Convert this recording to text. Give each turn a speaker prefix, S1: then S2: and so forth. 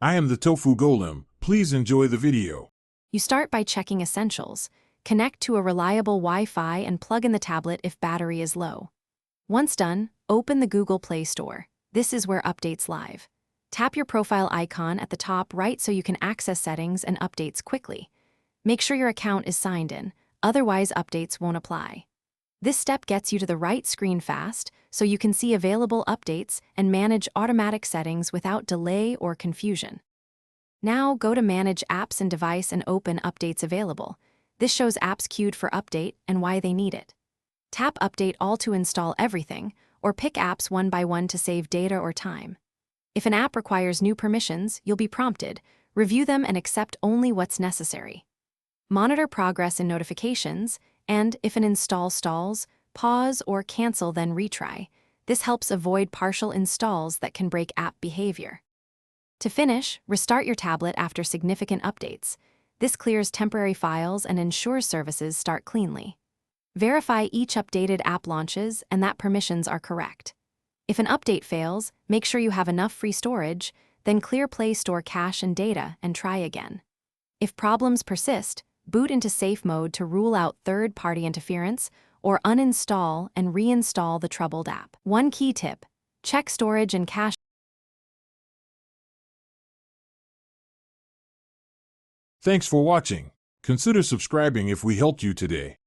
S1: I am the Tofu Golem. Please enjoy the video.
S2: You start by checking essentials. Connect to a reliable Wi-Fi and plug in the tablet if battery is low. Once done, open the Google Play Store. This is where updates live. Tap your profile icon at the top right so you can access settings and updates quickly. Make sure your account is signed in, otherwise updates won't apply. This step gets you to the right screen fast, so you can see available updates and manage automatic settings without delay or confusion. Now go to Manage Apps and Device and open Updates Available. This shows apps queued for update and why they need it. Tap Update All to install everything, or pick apps one by one to save data or time. If an app requires new permissions, you'll be prompted. Review them and accept only what's necessary. Monitor progress in notifications, and if an install stalls, pause or cancel then retry. This helps avoid partial installs that can break app behavior. To finish, restart your tablet after significant updates. This clears temporary files and ensures services start cleanly. Verify each updated app launches and that permissions are correct. If an update fails, make sure you have enough free storage, then clear Play Store cache and data and try again. If problems persist, boot into safe mode to rule out third-party interference, or uninstall and reinstall the troubled app. One key tip: check storage and cache.
S1: Thanks for watching. Consider subscribing if we helped you today.